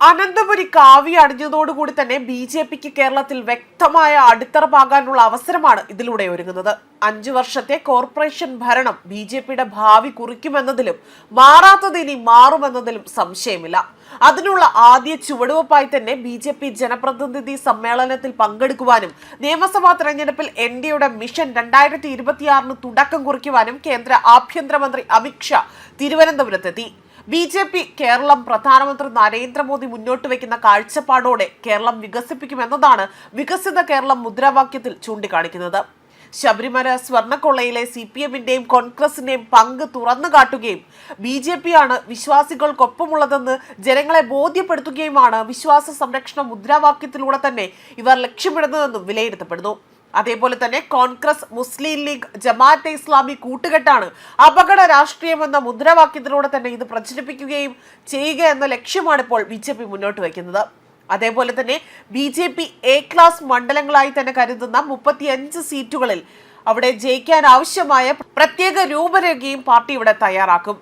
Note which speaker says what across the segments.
Speaker 1: അനന്തപുരി കാവി അണിഞ്ഞതോടുകൂടി തന്നെ BJPക്ക് കേരളത്തിൽ വ്യക്തമായ അടിത്തറ പാകാനുള്ള അവസരമാണ് ഇതിലൂടെ ഒരുങ്ങുന്നത്. 5 വർഷത്തെ കോർപ്പറേഷൻ ഭരണം BJPയുടെ ഭാവി കുറിക്കുമെന്നതിലും മാറാത്തത് ഇനി മാറുമെന്നതിലും സംശയമില്ല. അതിനുള്ള ആദ്യ ചുവടുവെപ്പായി തന്നെ BJP ജനപ്രതിനിധി സമ്മേളനത്തിൽ പങ്കെടുക്കുവാനും നിയമസഭാ തെരഞ്ഞെടുപ്പിൽ NDAയുടെ മിഷൻ 2026 തുടക്കം കുറിക്കുവാനും കേന്ദ്ര ആഭ്യന്തരമന്ത്രി അമിത് ഷാ തിരുവനന്തപുരത്തെത്തി. BJP കേരളം പ്രധാനമന്ത്രി നരേന്ദ്രമോദി മുന്നോട്ട് വയ്ക്കുന്ന കാഴ്ചപ്പാടോടെ കേരളം വികസിപ്പിക്കുമെന്നതാണ് വികസിത കേരളം മുദ്രാവാക്യത്തിൽ ചൂണ്ടിക്കാണിക്കുന്നത്. ശബരിമല സ്വർണ്ണക്കൊള്ളയിലെ CPMന്റെയും കോൺഗ്രസിന്റെയും പങ്ക് തുറന്നു കാട്ടുകയും BJPയാണ് വിശ്വാസികൾക്കൊപ്പമുള്ളതെന്ന് ജനങ്ങളെ ബോധ്യപ്പെടുത്തുകയുമാണ് വിശ്വാസ സംരക്ഷണ മുദ്രാവാക്യത്തിലൂടെ തന്നെ ഇവർ ലക്ഷ്യമിടുന്നതെന്നും വിലയിരുത്തപ്പെടുന്നു. അതേപോലെ തന്നെ കോൺഗ്രസ്, മുസ്ലിം ലീഗ്, ജമാഅത്തെ ഇസ്ലാമി കൂട്ടുകെട്ടാണ് അപകട രാഷ്ട്രീയമെന്ന മുദ്രാവാക്യത്തിലൂടെ തന്നെ ഇത് പ്രചരിപ്പിക്കുകയും ചെയ്യുക എന്ന ലക്ഷ്യമാണ് ഇപ്പോൾ BJP മുന്നോട്ട് വയ്ക്കുന്നത്. അതേപോലെ തന്നെ BJP A ക്ലാസ് മണ്ഡലങ്ങളായി തന്നെ കരുതുന്ന 35 സീറ്റുകളിൽ അവിടെ ജയിക്കാൻ ആവശ്യമായ പ്രത്യേക രൂപരേഖയും പാർട്ടി ഇവിടെ തയ്യാറാക്കും.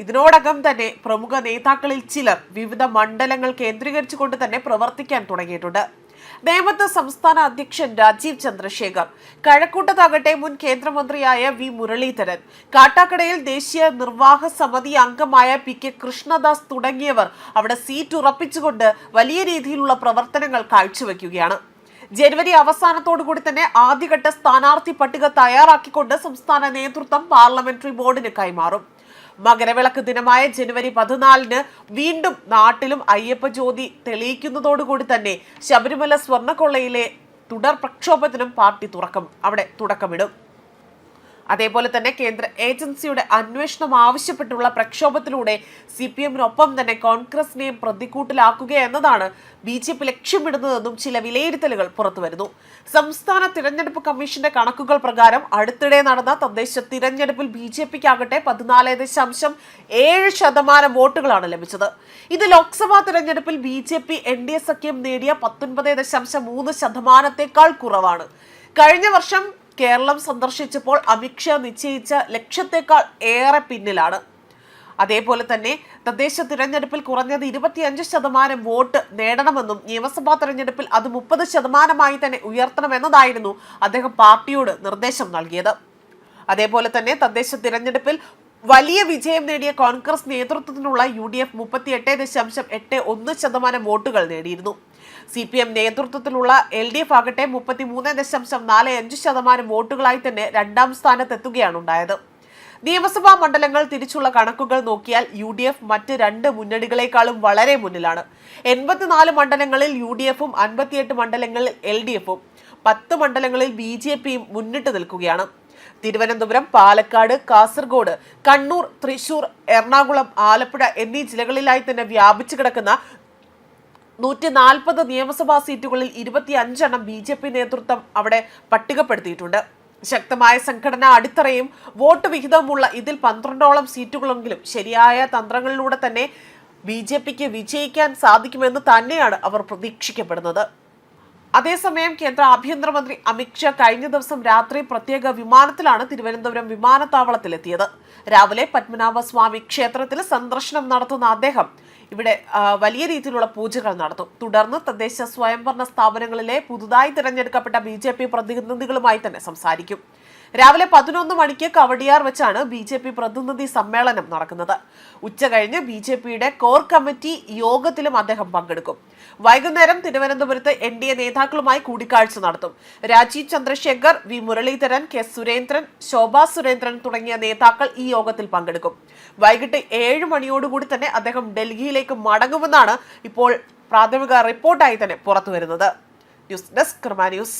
Speaker 1: ഇതിനോടകം തന്നെ പ്രമുഖ നേതാക്കളിൽ ചിലർ വിവിധ മണ്ഡലങ്ങൾ കേന്ദ്രീകരിച്ചുകൊണ്ട് തന്നെ പ്രവർത്തിക്കാൻ തുടങ്ങിയിട്ടുണ്ട്. നേമത്ത് സംസ്ഥാന അധ്യക്ഷൻ രാജീവ് ചന്ദ്രശേഖർ, കഴക്കൂട്ടത്താകട്ടെ മുൻ കേന്ദ്രമന്ത്രിയായ V മുരളീധരൻ, കാട്ടാക്കടയിൽ ദേശീയ നിർവാഹക സമിതി അംഗമായ PK കൃഷ്ണദാസ് തുടങ്ങിയവർ അവിടെ സീറ്റ് ഉറപ്പിച്ചുകൊണ്ട് വലിയ രീതിയിലുള്ള പ്രവർത്തനങ്ങൾ കാഴ്ചവെക്കുകയാണ്. ജനുവരി അവസാനത്തോടുകൂടി തന്നെ ആദ്യഘട്ട സ്ഥാനാർത്ഥി പട്ടിക തയ്യാറാക്കിക്കൊണ്ട് സംസ്ഥാന നേതൃത്വം പാർലമെന്ററി ബോർഡിന് കൈമാറും. മകരവിളക്ക് ദിനമായ ജനുവരി 14 വീണ്ടും നാട്ടിലും അയ്യപ്പ ജ്യോതി തെളിയിക്കുന്നതോടുകൂടി തന്നെ ശബരിമല സ്വർണ്ണക്കൊള്ളയിലെ തുടർ പ്രക്ഷോഭത്തിനും പാർട്ടി തുടക്കമിടും. അതേപോലെ തന്നെ കേന്ദ്ര ഏജൻസിയുടെ അന്വേഷണം ആവശ്യപ്പെട്ടുള്ള പ്രക്ഷോഭത്തിലൂടെ CPMനൊപ്പം തന്നെ കോൺഗ്രസിനെയും പ്രതിക്കൂട്ടിലാക്കുക എന്നതാണ് BJP ലക്ഷ്യമിടുന്നതെന്നും ചില വിലയിരുത്തലുകൾ പുറത്തുവരുന്നു. സംസ്ഥാന തിരഞ്ഞെടുപ്പ് കമ്മീഷന്റെ കണക്കുകൾ പ്രകാരം അടുത്തിടെ നടന്ന തദ്ദേശ തിരഞ്ഞെടുപ്പിൽ BJPക്കാകട്ടെ 14.7% വോട്ടുകളാണ് ലഭിച്ചത്. ഇത് ലോക്സഭാ തിരഞ്ഞെടുപ്പിൽ BJP NDA സഖ്യം നേടിയ 19.3%-ത്തേക്കാൾ കുറവാണ്. കഴിഞ്ഞ വർഷം കേരളം സന്ദർശിച്ചപ്പോൾ അമിത് ഷാ നിശ്ചയിച്ച ലക്ഷ്യത്തെക്കാൾ ഏറെ പിന്നിലാണ്. അതേപോലെ തന്നെ തദ്ദേശ തിരഞ്ഞെടുപ്പിൽ കുറഞ്ഞത് 25% വോട്ട് നേടണമെന്നും നിയമസഭാ തെരഞ്ഞെടുപ്പിൽ അത് 30%-ആയി തന്നെ ഉയർത്തണമെന്നതായിരുന്നു അദ്ദേഹം പാർട്ടിയോട് നിർദ്ദേശം നൽകിയത്. അതേപോലെ തന്നെ തദ്ദേശ തിരഞ്ഞെടുപ്പിൽ വലിയ വിജയം നേടിയ കോൺഗ്രസ് നേതൃത്വത്തിനുള്ള UDF 38.81% വോട്ടുകൾ നേടിയിരുന്നു. CPM നേതൃത്വത്തിലുള്ള LDF ആകട്ടെ 33.45% വോട്ടുകളായി തന്നെ 2ാം സ്ഥാനത്തെത്തുകയാണ് ഉണ്ടായത്. നിയമസഭാ മണ്ഡലങ്ങൾ തിരിച്ചുള്ള കണക്കുകൾ നോക്കിയാൽ UDF മറ്റ് 2 മുന്നണികളെക്കാളും വളരെ മുന്നിലാണ്. 84 മണ്ഡലങ്ങളിൽ UDFും 58 മണ്ഡലങ്ങളിൽ LDFും 10 മണ്ഡലങ്ങളിൽ BJPയും മുന്നിട്ട് നിൽക്കുകയാണ്. തിരുവനന്തപുരം, പാലക്കാട്, കാസർഗോഡ്, കണ്ണൂർ, തൃശൂർ, എറണാകുളം, ആലപ്പുഴ എന്നീ ജില്ലകളിലായി തന്നെ വ്യാപിച്ചു കിടക്കുന്ന 140 നിയമസഭാ സീറ്റുകളിൽ 25 BJP നേതൃത്വം അവിടെ പട്ടികപ്പെടുത്തിയിട്ടുണ്ട്. ശക്തമായ സംഘടനാ അടിത്തറയും വോട്ട് വിഹിതവുമുള്ള ഇതിൽ 12ഓളം സീറ്റുകളെങ്കിലും ശരിയായ തന്ത്രങ്ങളിലൂടെ തന്നെ BJPക്ക് വിജയിക്കാൻ സാധിക്കുമെന്ന് തന്നെയാണ് അവർ പ്രതീക്ഷിക്കപ്പെടുന്നത്. അതേസമയം കേന്ദ്ര ആഭ്യന്തരമന്ത്രി അമിത് ഷാ കഴിഞ്ഞ ദിവസം രാത്രി പ്രത്യേക വിമാനത്തിലാണ് തിരുവനന്തപുരം വിമാനത്താവളത്തിലെത്തിയത്. രാവിലെ പത്മനാഭസ്വാമി ക്ഷേത്രത്തിൽ സന്ദർശനം നടത്തുന്ന അദ്ദേഹം ഇവിടെ വലിയ രീതിയിലുള്ള പൂജകൾ നടത്തും. തുടർന്ന് തദ്ദേശ സ്വയംഭരണ സ്ഥാപനങ്ങളിലെ പുതുതായി തിരഞ്ഞെടുക്കപ്പെട്ട BJP പ്രതിനിധികളുമായി തന്നെ സംസാരിക്കും. രാവിലെ 11 മണിക്ക് കവടിയാർ വെച്ചാണ് BJP പ്രതിനിധി സമ്മേളനം നടക്കുന്നത്. ഉച്ചകഴിഞ്ഞ് BJPയുടെ കോർ കമ്മിറ്റി യോഗത്തിലും അദ്ദേഹം പങ്കെടുക്കും. വൈകുന്നേരം തിരുവനന്തപുരത്ത് NDA നേതാക്കളുമായി കൂടിക്കാഴ്ച നടത്തും. രാജീവ് ചന്ദ്രശേഖർ, V മുരളീധരൻ, K സുരേന്ദ്രൻ, ശോഭാ സുരേന്ദ്രൻ തുടങ്ങിയ നേതാക്കൾ ഈ യോഗത്തിൽ പങ്കെടുക്കും. വൈകിട്ട് 7 മണിയോടുകൂടി തന്നെ അദ്ദേഹം ഡൽഹിയിലേക്ക് മടങ്ങുമെന്നാണ് ഇപ്പോൾ പ്രാഥമിക റിപ്പോർട്ടായി തന്നെ പുറത്തുവരുന്നത്. ന്യൂസ് ഡെസ്ക് കർമ്മ ന്യൂസ്.